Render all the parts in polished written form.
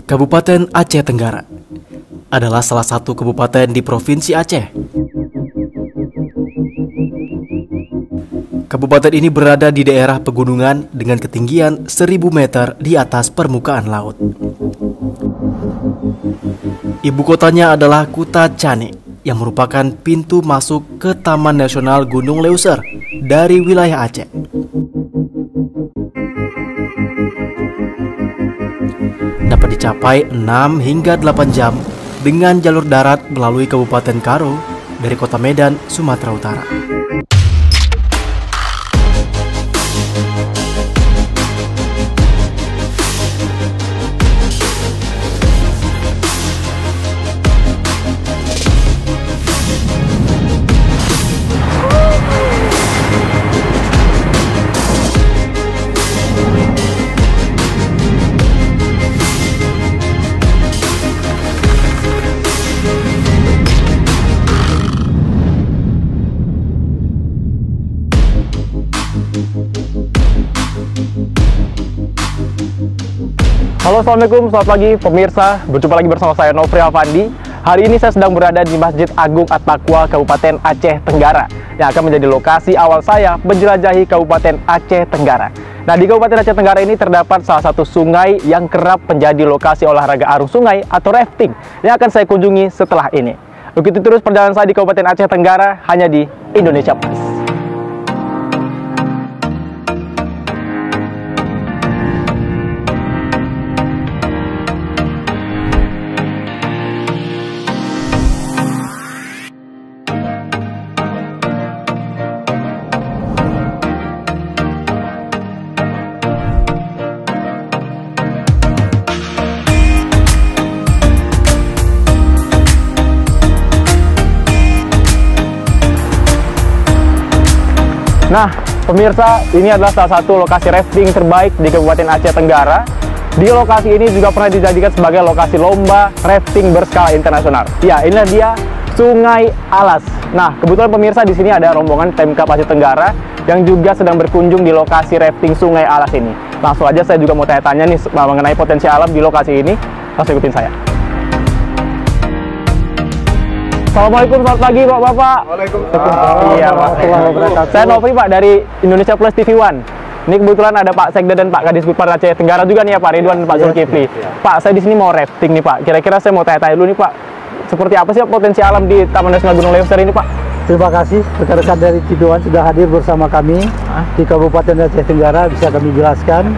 Kabupaten Aceh Tenggara adalah salah satu kabupaten di Provinsi Aceh. Kabupaten ini berada di daerah pegunungan dengan ketinggian 1000 meter di atas permukaan laut. Ibu kotanya adalah Kuta Cane yang merupakan pintu masuk ke Taman Nasional Gunung Leuser dari wilayah Aceh. Dapat dicapai 6 hingga 8 jam dengan jalur darat melalui Kabupaten Karo dari Kota Medan, Sumatera Utara. Halo, assalamualaikum, selamat pagi pemirsa. Berjumpa lagi bersama saya Nofri Alfandi. Hari ini saya sedang berada di Masjid Agung At-Taqwa Kabupaten Aceh Tenggara yang akan menjadi lokasi awal saya menjelajahi Kabupaten Aceh Tenggara. Nah, di Kabupaten Aceh Tenggara ini terdapat salah satu sungai yang kerap menjadi lokasi olahraga arung sungai atau rafting yang akan saya kunjungi setelah ini. Begitu terus perjalanan saya di Kabupaten Aceh Tenggara hanya di Indonesia Plus. Nah, pemirsa, ini adalah salah satu lokasi rafting terbaik di Kabupaten Aceh Tenggara. Di lokasi ini juga pernah dijadikan sebagai lokasi lomba rafting berskala internasional. Ya, inilah dia Sungai Alas. Nah, kebetulan pemirsa di sini ada rombongan Pemkab Aceh Tenggara yang juga sedang berkunjung di lokasi rafting Sungai Alas ini. Langsung aja saya juga mau tanya-tanya nih mengenai potensi alam di lokasi ini. Langsung ikutin saya. Assalamualaikum, selamat pagi Bapak-Bapak. Waalaikumsalam. Iya Pak. Saya Nofri Pak dari Indonesia Plus TV One. Ini kebetulan ada Pak Sekda dan Pak Kadisbud Aceh Tenggara juga nih ya Pak Ridwan dan Pak Zulkifli. Pak, saya di sini mau rafting nih Pak. Kira-kira saya mau tanya-tanya dulu nih Pak. Seperti apa sih potensi alam di Taman Nasional Gunung Leuser ini Pak? Terima kasih rekan-rekan dari TV One sudah hadir bersama kami di Kabupaten Aceh Tenggara. Bisa kami jelaskan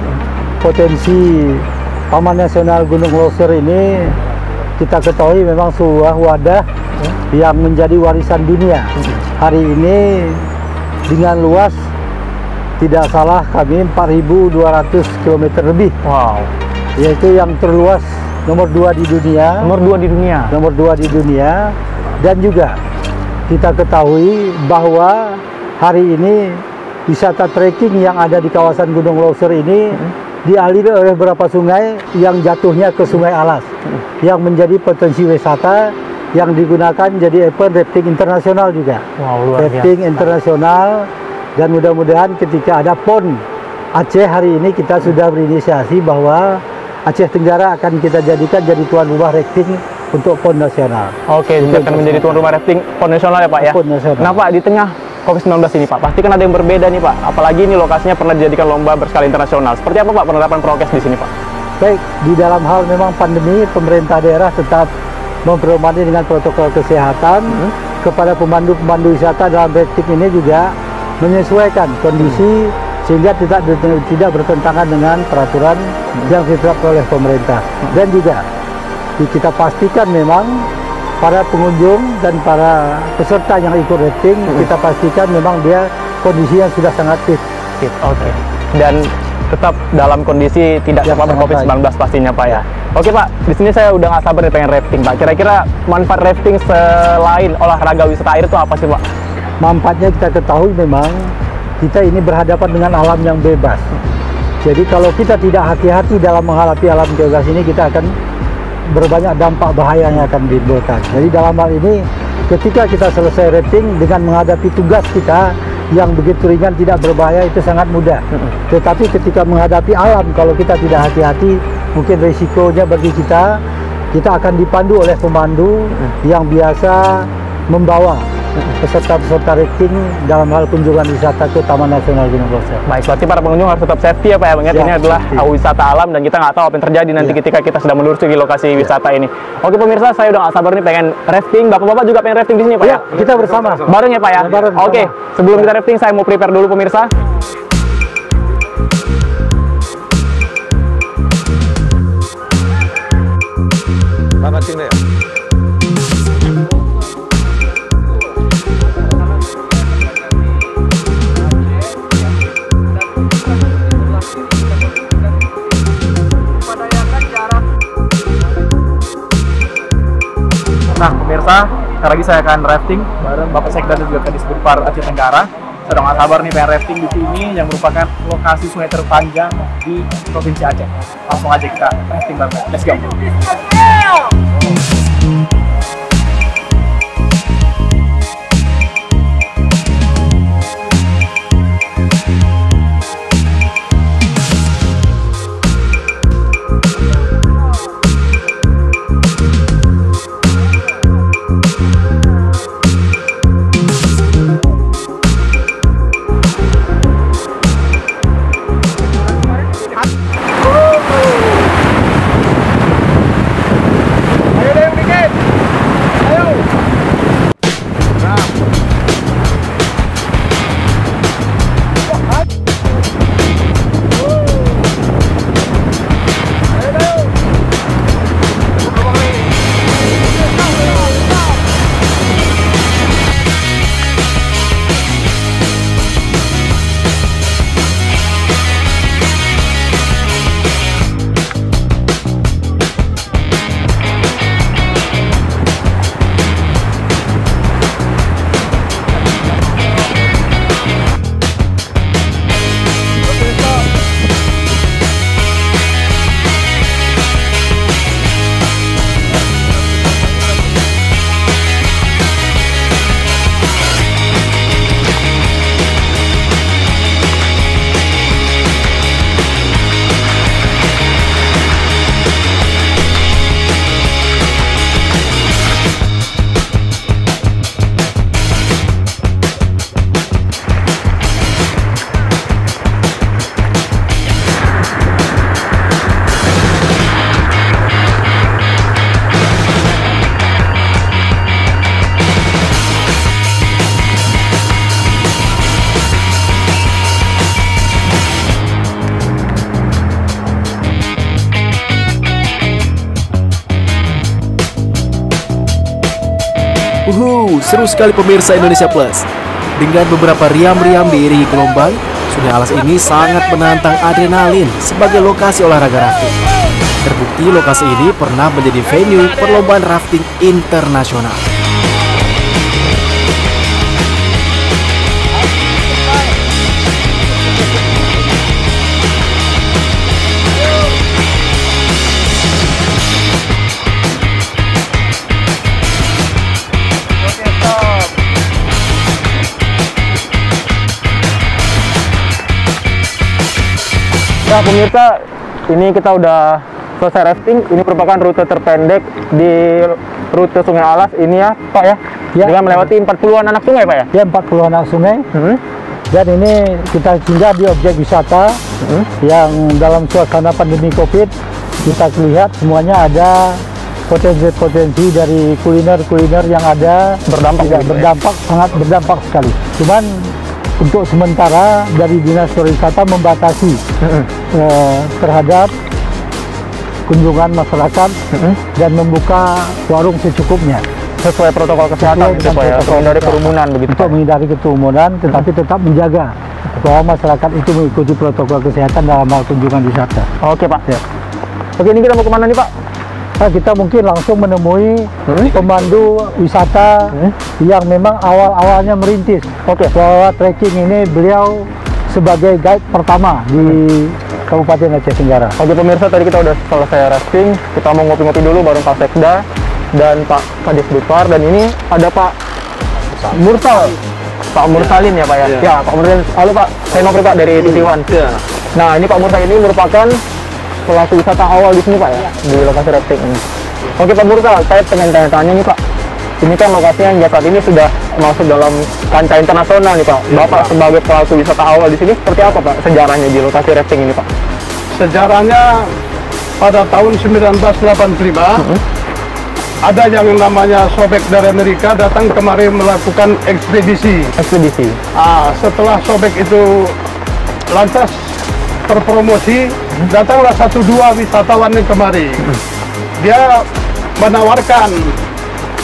potensi Taman Nasional Gunung Leuser ini. Kita ketahui memang sebuah wadah yang menjadi warisan dunia. Hari ini dengan luas tidak salah kami 4.200 km lebih. Wow. Yaitu yang terluas nomor 2 di dunia. Nomor 2 di dunia. Nomor 2 di dunia. Dan juga kita ketahui bahwa hari ini wisata trekking yang ada di kawasan Gunung Leuser ini dialiri oleh beberapa sungai yang jatuhnya ke Sungai Alas, yang menjadi potensi wisata yang digunakan jadi event rafting internasional juga. Wow, luar Rafting biasa. internasional, dan mudah-mudahan ketika ada PON Aceh hari ini kita sudah berinisiasi bahwa Aceh Tenggara akan kita jadikan jadi tuan rumah rafting untuk PON nasional. Oke, juga akan menjadi tuan rumah rafting PON nasional ya Pak ya. PON nasional. Nah Pak, di tengah COVID-19 ini Pak, pasti kan ada yang berbeda nih Pak. Apalagi ini lokasinya pernah dijadikan lomba berskala internasional. Seperti apa Pak penerapan prokes di sini Pak? Baik, di dalam hal memang pandemi, pemerintah daerah tetap memperdomani dengan protokol kesehatan. Kepada pemandu-pemandu wisata dalam rafting ini juga menyesuaikan kondisi sehingga tidak bertentangan dengan peraturan yang ditetapkan oleh pemerintah. Dan juga kita pastikan memang para pengunjung dan para peserta yang ikut rafting, kita pastikan memang dia kondisi yang sudah sangat fit. Oke. Dan tetap dalam kondisi tidak terpapar COVID-19 pastinya Pak ya. Oke Pak, di sini saya udah nggak sabar nih pengen rafting Pak. Kira-kira manfaat rafting selain olahraga wisata air itu apa sih Pak? Manfaatnya kita ketahui memang kita ini berhadapan dengan alam yang bebas. Jadi kalau kita tidak hati-hati dalam menghadapi alam bebas ini, kita akan berbanyak dampak bahaya yang akan ditimbulkan. Jadi dalam hal ini, ketika kita selesai rafting dengan menghadapi tugas kita yang begitu ringan tidak berbahaya, itu sangat mudah. Tetapi ketika menghadapi alam, kalau kita tidak hati-hati, mungkin risikonya bagi kita akan dipandu oleh pemandu yang biasa membawa peserta-peserta rafting dalam hal kunjungan wisata ke Taman Nasional Gunung Leuser. Baik, berarti para pengunjung harus tetap safety ya Pak ya, mengingat ini adalah wisata alam dan kita nggak tahu apa yang terjadi nanti ketika kita sedang menelusuri lokasi wisata ini. Oke pemirsa, saya udah nggak sabar nih pengen rafting. Bapak-bapak juga pengen rafting di sini Pak ya? Kita bersama. Bareng ya Pak ya? Bareng bersama. Oke, sebelum kita rafting saya mau prepare dulu pemirsa. Nah pemirsa, sekarang lagi saya akan rafting bareng Bapak Sekda dan juga Kadis Budpar Aceh Tenggara. Saya udah nggak sabar nih pengen rafting di sini yang merupakan lokasi sungai terpanjang di Provinsi Aceh. Langsung aja kita rafting bareng. Let's go! Seru sekali pemirsa Indonesia Plus. Dengan beberapa riam-riam diiringi gelombang, Sungai Alas ini sangat menantang adrenalin sebagai lokasi olahraga rafting. Terbukti lokasi ini pernah menjadi venue perlombaan rafting internasional. Nah pemirsa, ini kita udah selesai rafting. Ini merupakan rute terpendek di rute Sungai Alas ini ya Pak ya, dengan melewati 40-an anak sungai Pak ya? Ya, 40 anak sungai. Dan ini kita singgah di objek wisata yang dalam suasana pandemi Covid, kita lihat semuanya ada potensi-potensi dari kuliner-kuliner yang ada berdampak sangat berdampak sekali. Cuman untuk sementara dari Dinas Pariwisata membatasi terhadap kunjungan masyarakat dan membuka warung secukupnya sesuai protokol kesehatan supaya menghindari kerumunan begitu. Untuk menghindari kerumunan, tetapi tetap menjaga bahwa masyarakat itu mengikuti protokol kesehatan dalam hal kunjungan wisata. Oke Pak. Ya. Oke, ini kita mau kemana nih Pak? Nah, kita mungkin langsung menemui pemandu wisata yang memang awal-awalnya merintis. Bahwa trekking ini beliau sebagai guide pertama di Kabupaten Aceh Tenggara. Oke pemirsa, tadi kita udah selesai rafting, kita mau ngopi-ngopi dulu bareng Pak Sekda dan Pak Kadis Budpar, dan ini ada Pak Mursal. Pak Mursalin ya Pak ya? Ya Pak Mursalin. Halo Pak, saya Nopri Pak dari TV One. Nah ini Pak Mursal ini merupakan pelaku wisata awal di sini Pak ya, di lokasi rafting ini. Oke Pak Bursa, saya pengen tanya-tanya nih Pak. Ini kan lokasinya hingga saat ini sudah masuk dalam kancah internasional nih Pak. Bapak sebagai pelaku wisata awal di sini seperti apa Pak sejarahnya di lokasi rafting ini Pak? Sejarahnya pada tahun 1985 ada yang namanya sobek dari Amerika datang kemari melakukan ekspedisi. Setelah sobek itu lantas terpromosi, datanglah 1-2 wisatawan yang kemari. Dia menawarkan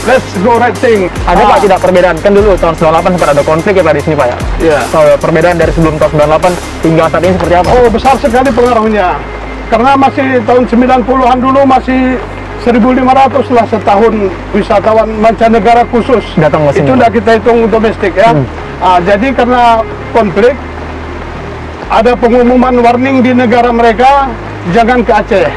let's go rafting. Ada Pak tidak perbedaan? Kan dulu tahun 98 sempat ada konflik ya Pak di sini Pak ya? Iya. So, perbedaan dari sebelum tahun 98 hingga saat ini seperti apa? Oh, besar sekali pengaruhnya. Karena masih tahun 90-an dulu masih 1.500 lah setahun wisatawan mancanegara khusus. Datang ke sini. Itu udah kita hitung domestik ya. Jadi karena konflik, ada pengumuman warning di negara mereka, jangan ke Aceh.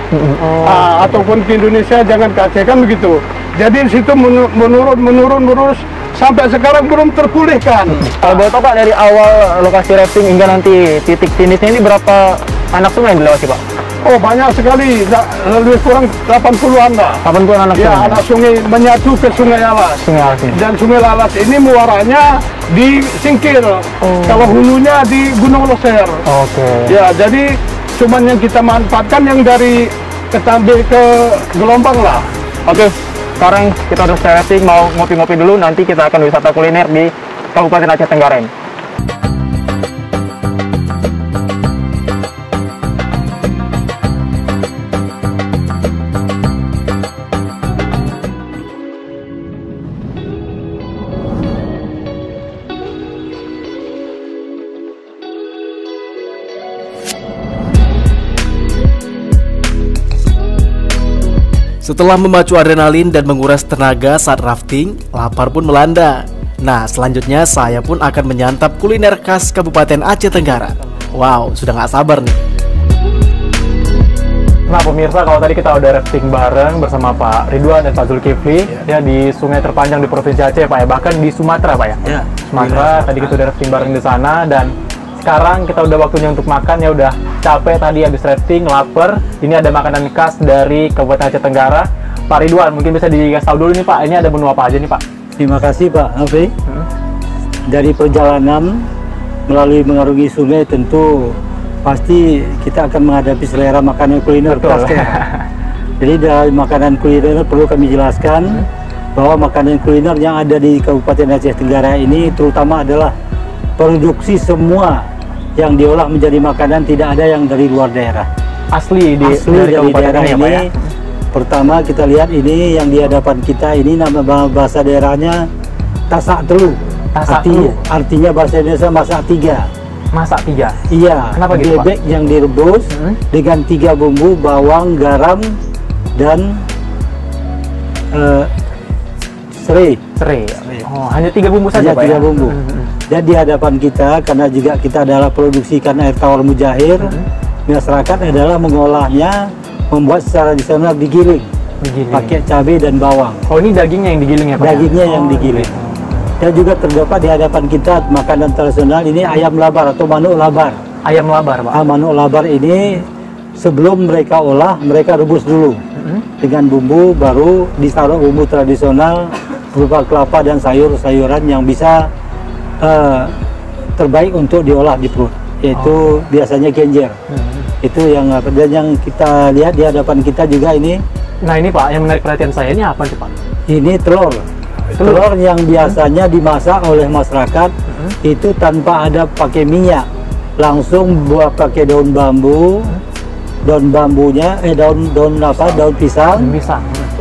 Ataupun ke Indonesia, jangan ke Aceh, kan begitu. Jadi di situ menurun sampai sekarang belum terpulihkan. Kalau boleh tahu Pak, dari awal lokasi rafting hingga nanti titik finishnya ini berapa anak sungai yang dilewati Pak? Oh, banyak sekali, lebih kurang 80-an lah. 80-an anak Ya, sungai? anak sungai menyatu ke Sungai Alas. Sungai Alas ini? Dan Sungai Alas ini muaranya di Singkil. Kalau hulunya di Gunung Loser. Oke. Ya, jadi cuman yang kita manfaatkan yang dari Ketambe ke Gelombang lah. Oke, sekarang kita udah rafting, mau ngopi-ngopi dulu, nanti kita akan wisata kuliner di Kabupaten Aceh Tenggara ini. Setelah memacu adrenalin dan menguras tenaga saat rafting, lapar pun melanda. Nah, selanjutnya saya pun akan menyantap kuliner khas Kabupaten Aceh Tenggara. Wow, sudah nggak sabar nih. Nah pemirsa, kalau tadi kita udah rafting bareng bersama Pak Ridwan dan Pak Zulkifli ya di sungai terpanjang di Provinsi Aceh Pak ya, bahkan di Sumatera Pak ya. Sumatera, tadi kita udah rafting bareng di sana, dan sekarang kita udah waktunya untuk makan ya, udah capek tadi habis rafting, lapar. Ini ada makanan khas dari Kabupaten Aceh Tenggara. Pak Ridwan, mungkin bisa dikasih tahu dulu nih Pak, ini ada menu apa aja nih Pak? Terima kasih Pak Afri. Dari perjalanan melalui mengarungi sungai tentu pasti kita akan menghadapi selera makanan kuliner khasnya. Jadi dari makanan kuliner perlu kami jelaskan bahwa makanan kuliner yang ada di Kabupaten Aceh Tenggara ini terutama adalah produksi semua yang diolah menjadi makanan, tidak ada yang dari luar daerah. Asli dari daerah ini. Ya? Pertama kita lihat ini yang di hadapan kita ini, nama bahasa daerahnya tasak telu. Artinya bahasa Indonesia masak tiga. Masak tiga? Iya. Kenapa gitu, bebek Pak? yang direbus dengan 3 bumbu, bawang, garam, dan serai. Oh, hanya 3 bumbu saja Pak? Hanya 3 bumbu. Dan di hadapan kita, karena juga kita adalah produksi ikan air tawar mujahir, masyarakat adalah mengolahnya, membuat secara tradisional digiling. Pakai cabai dan bawang. Oh, ini dagingnya yang digiling ya Pak? Dagingnya yang digiling. Dan juga terdapat di hadapan kita makanan tradisional ini ayam labar atau manuk labar. Ayam labar Pak? Manuk labar ini sebelum mereka olah, mereka rebus dulu dengan bumbu, baru ditaruh bumbu tradisional berupa kelapa dan sayur-sayuran yang bisa terbaik untuk diolah di perut, yaitu biasanya genjer. Itu yang dan yang kita lihat di hadapan kita juga ini. Nah ini Pak, yang menarik perhatian saya ini apa sih Pak? Ini telur. Telur yang biasanya dimasak oleh masyarakat itu tanpa ada pakai minyak, langsung buat pakai daun bambu, daun bambunya daun pisang,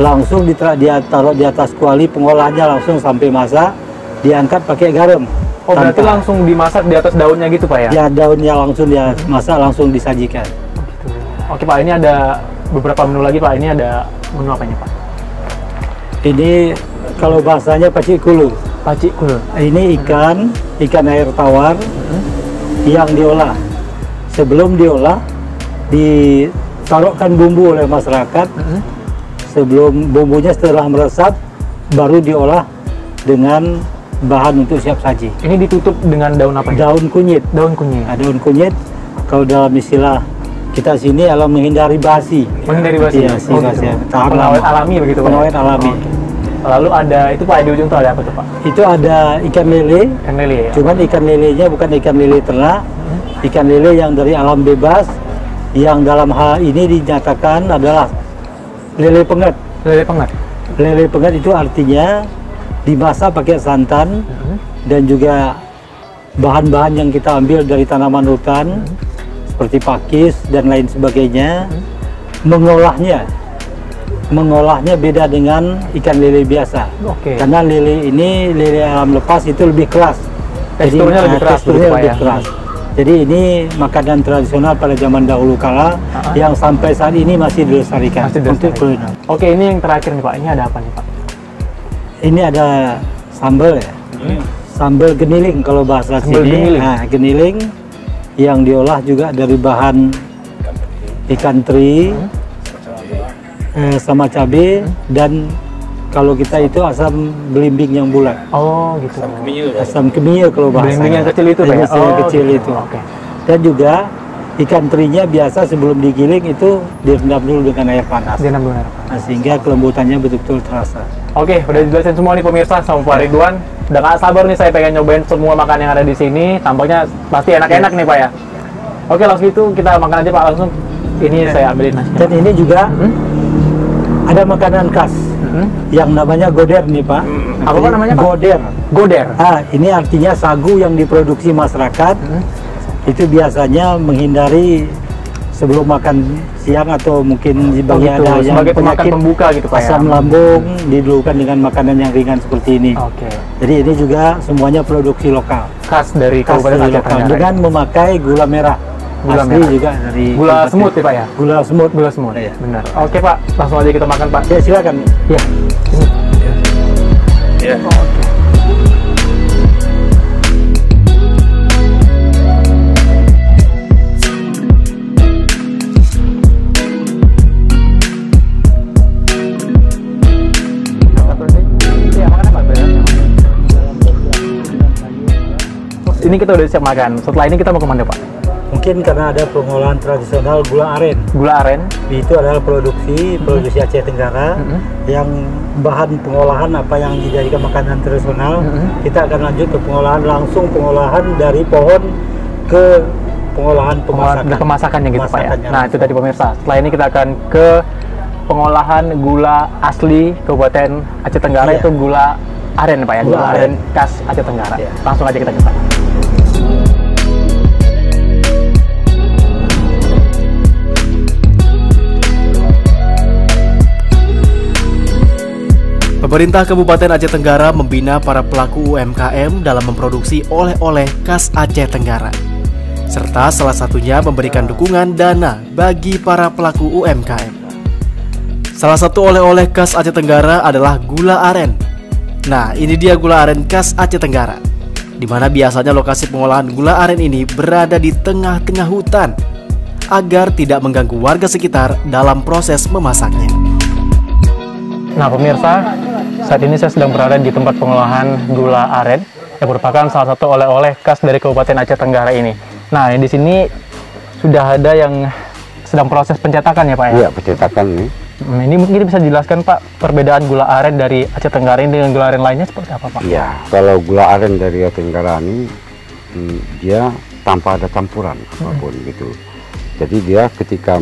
langsung ditaruh di atas kuali, pengolahannya langsung sampai masak, diangkat pakai garam. Oh berarti langsung dimasak di atas daunnya gitu Pak ya? Ya, daunnya langsung dia masak, langsung disajikan. Oke Pak, ini ada beberapa menu lagi Pak. Ini ada menu apanya Pak? Ini kalau bahasanya pacikulu. Pacikulu. Ini ikan air tawar yang diolah. Sebelum diolah, ditaruhkan bumbu oleh masyarakat. Sebelum bumbunya setelah meresap, baru diolah dengan bahan untuk siap saji. Ini ditutup dengan daun apa? Daun kunyit. Daun kunyit. Nah, daun kunyit, kalau dalam istilah kita sini adalah menghindari basi. Menghindari basi. Iya, Oh, basi. gitu. Tahap Pengawet lama. alami begitu Pak? Pengawet alami. Lalu ada itu Pak, di ujung tuh ada apa tuh Pak? Itu ada ikan lele. Ikan lele ya? Cuman ikan lelenya bukan ikan lele ternak, ikan lele yang dari alam bebas, yang dalam hal ini dinyatakan adalah lele penget. Lele penget? Lele penget itu artinya dimasak pakai santan dan juga bahan-bahan yang kita ambil dari tanaman hutan seperti pakis dan lain sebagainya. Mengolahnya beda dengan ikan lele biasa. Oke. Karena lele ini, lele alam lepas itu lebih keras. Teksturnya lebih keras teksturnya begitu, Pak, lebih ya? keras. Jadi ini makanan tradisional pada zaman dahulu kala yang sampai saat ini masih dilestarikan. Masih Untuk dilestarikan. kuliner. Oke, ini yang terakhir nih Pak. Ini ada apa nih Pak? Ini ada sambal ya. Sambal geniling kalau bahasa Sambal sini. geniling. Nah, geniling yang diolah juga dari bahan ikan teri sama cabai dan kalau kita itu asam belimbing yang bulat. Oh gitu. Asam kemia kalau bahasa. Belimbing yang kecil itu Pak ya? Yang kecil gitu. itu. Oke. Dan juga ikan terinya biasa sebelum digiling itu direndam dulu dengan air panas. Dia 6 bulan. Nah, sehingga kelembutannya betul-betul terasa. Oke, udah dijelasin semua nih pemirsa sama Pak Ridwan. Udah gak sabar nih saya pengen nyobain semua makanan yang ada di sini. Tampaknya pasti enak-enak nih Pak ya. Oke, langsung itu kita makan aja Pak langsung. Ini saya ambilin nasinya. Dan ini juga ada makanan khas yang namanya goder nih Pak. Apa Pak namanya Pak? Goder. Goder. Ini artinya sagu yang diproduksi masyarakat. Itu biasanya menghindari sebelum makan siang atau mungkin bagi gitu. ada yang Sebagai pemakan penyakit pembuka gitu Pak ya? asam lambung didulukan dengan makanan yang ringan seperti ini. Oke. Jadi ini juga semuanya produksi lokal. Khas dari Khas Kabupaten dari Aceh lokal Tenggara. dengan memakai gula merah. Gula Asli merah. juga dari Gula kabupaten. semut ya Pak ya? Gula semut. Gula semut. Iya. Benar. Oke Pak, langsung aja kita makan Pak. Ya silakan. Ya. Ya. Oke. Ini kita udah siap makan. Setelah ini kita mau kemana Pak? Mungkin karena ada pengolahan tradisional gula aren. Gula aren. Itu adalah produksi Aceh Tenggara yang bahan pengolahan apa yang dijadikan makanan tradisional. Kita akan lanjut ke pengolahan dari pohon ke pengolahan Pemasakannya gitu Pak ya. Pemasakannya Nah itu tadi pemirsa. Setelah ini kita akan ke pengolahan gula asli Kabupaten Aceh Tenggara. Iya. Itu gula aren Pak ya. Gula Gula aren khas Aceh Tenggara. Iya. Langsung aja kita ke sana. Pemerintah Kabupaten Aceh Tenggara membina para pelaku UMKM dalam memproduksi oleh-oleh khas Aceh Tenggara. Serta salah satunya memberikan dukungan dana bagi para pelaku UMKM. Salah satu oleh-oleh khas Aceh Tenggara adalah gula aren. Nah, ini dia gula aren khas Aceh Tenggara, di mana biasanya lokasi pengolahan gula aren ini berada di tengah-tengah hutan agar tidak mengganggu warga sekitar dalam proses memasaknya. Nah pemirsa, saat ini saya sedang berada di tempat pengolahan gula aren yang merupakan salah satu oleh-oleh khas dari Kabupaten Aceh Tenggara ini. Nah di sini sudah ada yang sedang proses pencetakan ya Pak ya? Iya, pencetakan nih. Ini mungkin bisa dijelaskan Pak perbedaan gula aren dari Aceh Tenggara ini dengan gula aren lainnya seperti apa Pak? Iya, kalau gula aren dari Aceh Tenggara ini dia tanpa ada campuran apapun gitu. Jadi dia ketika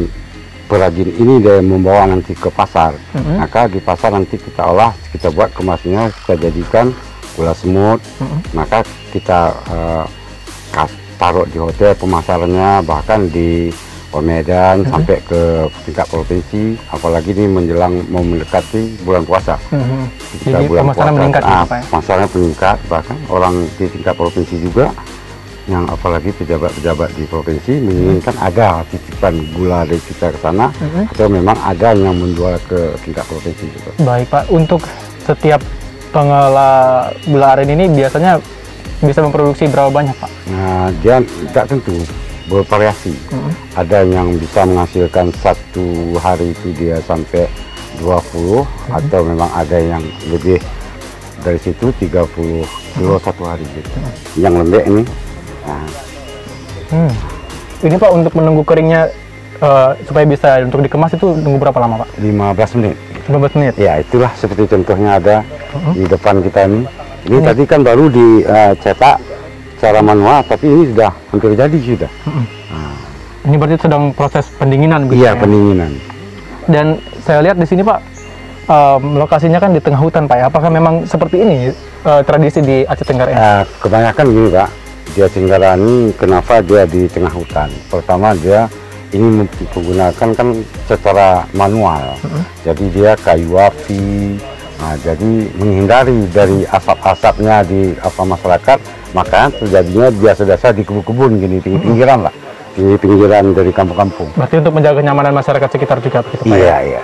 perajin ini dia membawa nanti ke pasar, maka di pasar nanti kita olah, kita buat kemasnya, kita jadikan gula semut, maka kita taruh di hotel pemasarannya, bahkan di Medan sampai ke tingkat provinsi, apalagi ini menjelang mau mendekati bulan puasa. Jadi pemasaran meningkat gitu, Pak ya? Pemasaran meningkat, bahkan orang di tingkat provinsi juga, yang apalagi pejabat-pejabat di provinsi menginginkan ada titipan gula dari kita ke sana, atau memang ada yang menjual ke tingkat provinsi juga. Baik Pak, untuk setiap pengelola gula aren ini biasanya bisa memproduksi berapa banyak Pak? Nah, dia tidak tentu, bervariasi. Ada yang bisa menghasilkan satu hari itu dia sampai 20, atau memang ada yang lebih dari situ 30 kilo satu hari gitu. Yang lembek ini. Nah. Ini Pak untuk menunggu keringnya supaya bisa untuk dikemas itu nunggu berapa lama Pak? 15 menit. 15 menit? Ya, itulah seperti contohnya ada di depan kita ini. Ini tadi kan baru dicetak secara manual, tapi ini sudah hampir jadi sudah. Ini berarti sedang proses pendinginan gitu Iya, ya? pendinginan. Dan saya lihat di sini Pak, lokasinya kan di tengah hutan Pak ya. Apakah memang seperti ini tradisi di Aceh Tenggara ini? Kebanyakan gini Pak, di Aceh Tenggara ini kenapa dia di tengah hutan? Pertama dia ini menggunakan kan secara manual, jadi dia kayu api. Nah, jadi menghindari dari asap-asapnya di masyarakat, maka terjadinya biasa-biasa di kebun-kebun gini, pinggiran lah, di pinggiran dari kampung-kampung. Berarti untuk menjaga kenyamanan masyarakat sekitar juga begitu Pak? Iya, iya.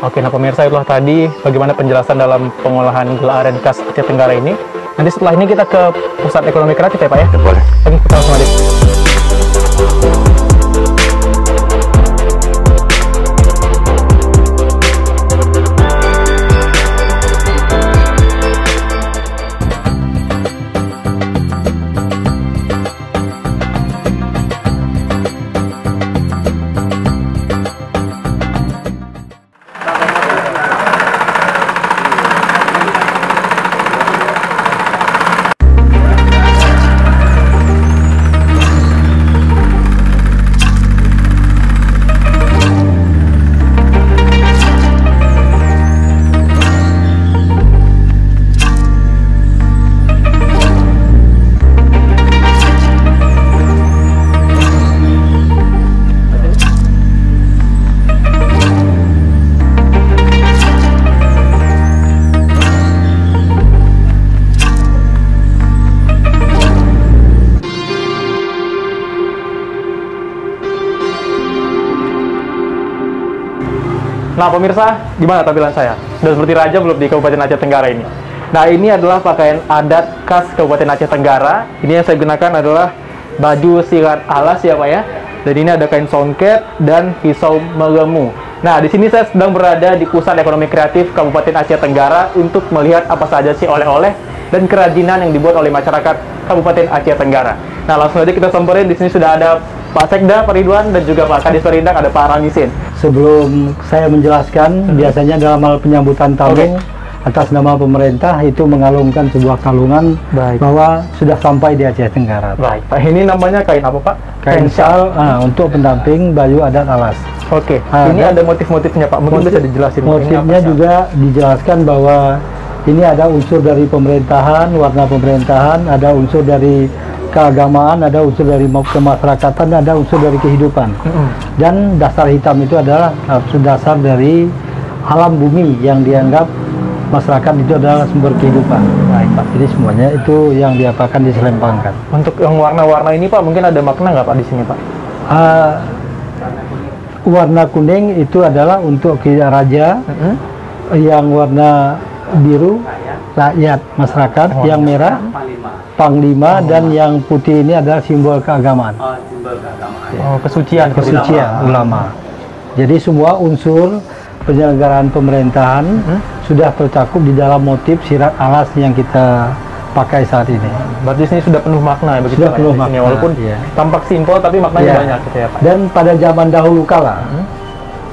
Oke, nah pemirsa, itulah tadi bagaimana penjelasan dalam pengolahan gula aren khas Aceh Tenggara ini. Nanti setelah ini kita ke Pusat Ekonomi Kreatif ya Pak ya? Boleh. Oke, kita langsung lanjut. Nah pemirsa, gimana tampilan saya? Sudah seperti raja belum di Kabupaten Aceh Tenggara ini? Nah ini adalah pakaian adat khas Kabupaten Aceh Tenggara. Ini yang saya gunakan adalah baju sirat alas ya Pak ya. Dan ini ada kain songket dan pisau melemu. Nah di sini saya sedang berada di Pusat Ekonomi Kreatif Kabupaten Aceh Tenggara untuk melihat apa saja sih oleh-oleh dan kerajinan yang dibuat oleh masyarakat Kabupaten Aceh Tenggara. Nah langsung aja kita samperin. Di sini sudah ada Pak Sekda, Pak Ridwan, dan juga Pak Kadis Perindak, ada Pak Ramisin. Sebelum saya menjelaskan, biasanya dalam hal penyambutan tamu atas nama pemerintah itu mengalungkan sebuah kalungan bahwa sudah sampai di Aceh Tenggara. Baik, Pak. Ini namanya kain apa Pak? Kain syal untuk pendamping baju adat alas. Oke, ini ada motif-motifnya Pak. Mungkin bisa dijelasin. Motifnya juga dijelaskan bahwa ini ada unsur dari pemerintahan, warna pemerintahan, ada unsur dari keagamaan, ada unsur dari kemasyarakatan, ada unsur dari kehidupan. Dan dasar hitam itu adalah dasar dari alam bumi yang dianggap masyarakat itu adalah sumber kehidupan. Baik Pak. Jadi semuanya itu yang diapakan diselempangkan. Untuk yang warna-warna ini Pak, mungkin ada makna nggak Pak di sini Pak? Warna kuning itu adalah untuk raja, yang warna biru rakyat masyarakat, yang merah panglima, dan yang putih ini adalah simbol keagamaan. Kesucian ulama. Jadi semua unsur penyelenggaraan pemerintahan sudah tercakup di dalam motif sirat alas yang kita pakai saat ini. Berarti sini sudah penuh makna ya, begitu sudah penuh makna, walaupun tampak simpel tapi maknanya banyak gitu ya Pak. Dan pada zaman dahulu kala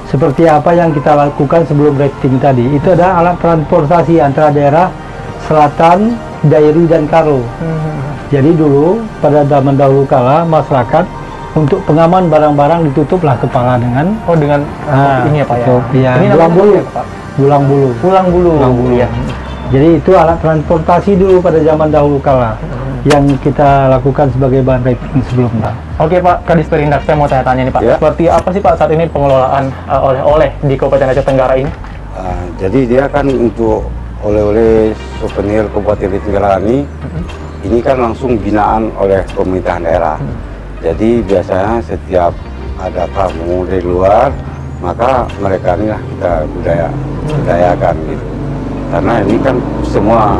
seperti apa yang kita lakukan sebelum rafting tadi, itu adalah alat transportasi antara daerah selatan, Dairi, dan Karo. Jadi dulu pada zaman dahulu kala masyarakat untuk pengaman barang-barang ditutuplah kepala dengan ini ya Pak ya. Ya, ini bulang bulu. Ya. Jadi itu alat transportasi dulu pada zaman dahulu kala yang kita lakukan sebagai bahan rafting sebelumnya. Oke Pak Kadis Perindak, saya mau tanya-tanya nih Pak, seperti apa sih Pak saat ini pengelolaan oleh-oleh di Kabupaten Aceh Tenggara ini? Jadi dia kan untuk oleh-oleh souvenir Kabupaten Aceh Tenggara ini kan langsung binaan oleh pemerintahan daerah. Jadi biasanya setiap ada tamu dari luar, maka mereka inilah kita budayakan gitu. Karena ini kan semua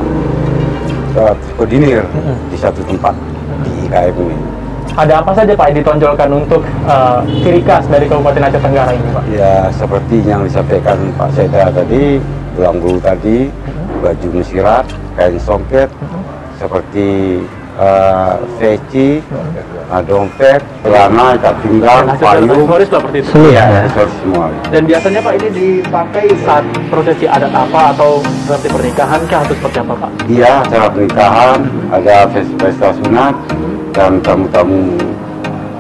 koordinir di satu tempat di IKM ini. Ada apa saja Pak yang ditonjolkan untuk ciri khas dari Kabupaten Aceh Tenggara ini Pak? Ya seperti yang disampaikan Pak Sekda tadi, tulang bulu tadi, baju mesirat, kain songket, seperti peci, dompet, celana, ikat pinggang, payung. Aksesoris seperti itu. Iya, aksesoris semua. Dan biasanya Pak ini dipakai saat prosesi adat apa atau seperti pernikahan kah atau seperti apa Pak? Iya, acara pernikahan, ada pesta sunat, dan tamu-tamu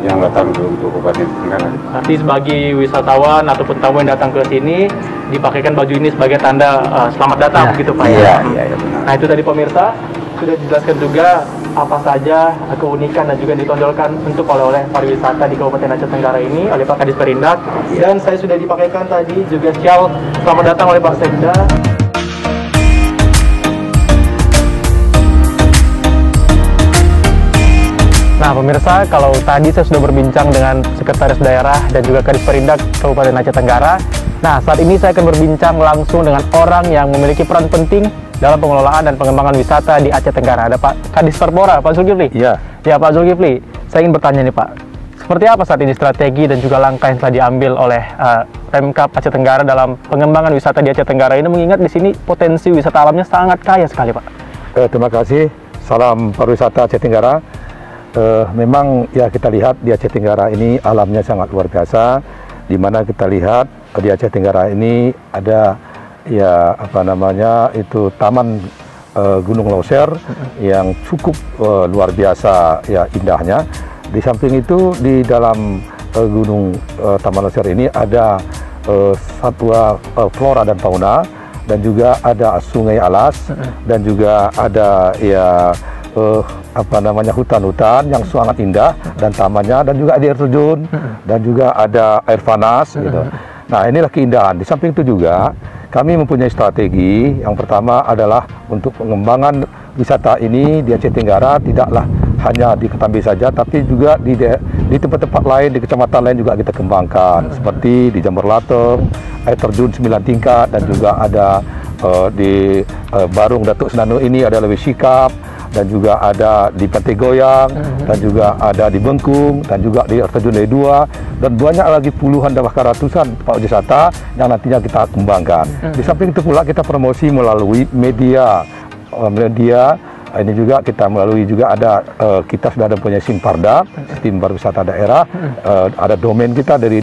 yang datang untuk Kabupaten Tenggara. Nanti sebagai wisatawan ataupun tamu yang datang ke sini dipakaikan baju ini sebagai tanda selamat datang begitu Pak Iya, ya? iya, benar. Nah itu tadi pemirsa sudah dijelaskan juga apa saja keunikan dan juga ditonjolkan untuk oleh-oleh pariwisata di Kabupaten Aceh Tenggara ini oleh Pak Kadis Perindak. Dan saya sudah dipakaikan tadi juga sial selamat datang oleh Pak Sekda. Nah pemirsa, kalau tadi saya sudah berbincang dengan Sekretaris Daerah dan juga Kadis Perindak Kabupaten Aceh Tenggara. Nah saat ini saya akan berbincang langsung dengan orang yang memiliki peran penting dalam pengelolaan dan pengembangan wisata di Aceh Tenggara. Ada Pak Kadis Perpora, Pak Zulkifli. Iya. Ya Pak Zulkifli, saya ingin bertanya nih Pak, seperti apa saat ini strategi dan juga langkah yang telah diambil oleh Pemkab Aceh Tenggara dalam pengembangan wisata di Aceh Tenggara ini, mengingat di sini potensi wisata alamnya sangat kaya sekali Pak. Terima kasih. Salam pariwisata Aceh Tenggara. Memang ya kita lihat di Aceh Tenggara ini alamnya sangat luar biasa, di mana kita lihat di Aceh Tenggara ini ada ya apa namanya itu Taman Gunung Leuser yang cukup luar biasa ya indahnya. Di samping itu di dalam Gunung Taman Leuser ini ada satwa flora dan fauna, dan juga ada sungai alas, dan juga ada ya apa namanya hutan-hutan yang sangat indah dan tamannya, dan juga ada air terjun, dan juga ada air panas gitu. Nah inilah keindahan. Di samping itu juga kami mempunyai strategi. Yang pertama adalah untuk pengembangan wisata ini di Aceh Tenggara tidaklah hanya di Ketambi saja, tapi juga di tempat-tempat lain, di kecamatan lain juga kita kembangkan, seperti di Jamberlateng, air terjun 9 tingkat, dan juga ada di Barung Datuk Senanu ini ada Lewi Sikap, dan juga ada di Pantai Goyang, dan juga ada di Bengkung, dan juga di air terjun Lewi 2, dan banyak lagi puluhan dan bahkan ratusan tempat wisata yang nantinya kita kembangkan. Di samping itu pula kita promosi melalui media ini juga kita melalui juga ada kita sudah ada punya Sinparda, sistem pariwisata daerah, ada domain kita dari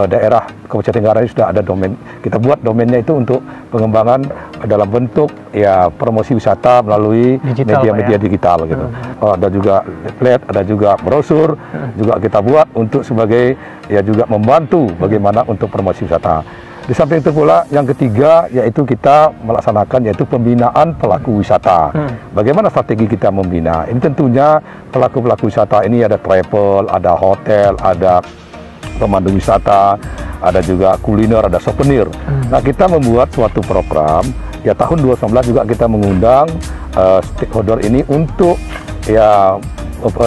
daerah Kabupaten Tenggara ini sudah ada domain. Kita buat domainnya itu untuk pengembangan dalam bentuk ya promosi wisata melalui media-media digital gitu. Ada juga leaflet, ada juga brosur, juga kita buat untuk sebagai ya juga membantu bagaimana untuk promosi wisata. Di samping itu pula yang ketiga yaitu kita melaksanakan yaitu pembinaan pelaku wisata. Bagaimana strategi kita membina? Ini tentunya pelaku-pelaku wisata ini ada travel, ada hotel, ada pemandu wisata, ada juga kuliner, ada souvenir. Nah kita membuat suatu program ya tahun 2019 juga kita mengundang stakeholder ini untuk ya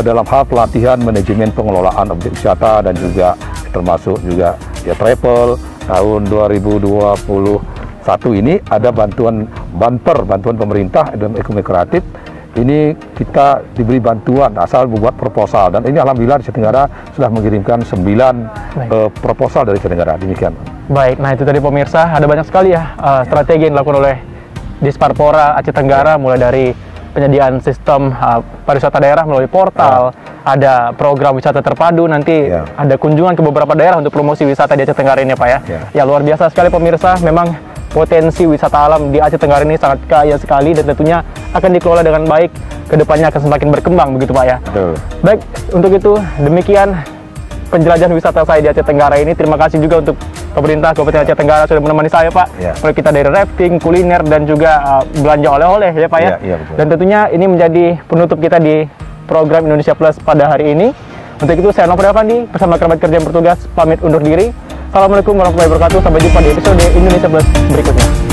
dalam hal pelatihan manajemen pengelolaan objek wisata, dan juga termasuk juga ya travel. Tahun 2021 ini ada bantuan pemerintah dan ekonomi kreatif. Ini kita diberi bantuan asal membuat proposal, dan ini alhamdulillah di Aceh Tenggara sudah mengirimkan 9 proposal dari Aceh Tenggara. Demikian. Baik, nah itu tadi pemirsa, ada banyak sekali ya strategi yang dilakukan oleh Disparpora Aceh Tenggara, mulai dari penyediaan sistem pariwisata daerah melalui portal, ada program wisata terpadu, nanti ada kunjungan ke beberapa daerah untuk promosi wisata di Aceh Tenggara ini Pak ya. Ya luar biasa sekali pemirsa, memang potensi wisata alam di Aceh Tenggara ini sangat kaya sekali, dan tentunya akan dikelola dengan baik, kedepannya akan semakin berkembang begitu Pak ya. Baik, untuk itu demikian penjelajahan wisata saya di Aceh Tenggara ini. Terima kasih juga untuk pemerintah Kabupaten Aceh Tenggara sudah menemani saya Pak. Mulai kita dari rafting, kuliner, dan juga belanja oleh-oleh ya Pak ya. Dan tentunya ini menjadi penutup kita di program Indonesia Plus pada hari ini. Untuk itu saya Nofri Afandi bersama kerabat kerja yang bertugas pamit undur diri. Assalamualaikum warahmatullahi wabarakatuh. Sampai jumpa di episode Indonesia Plus berikutnya.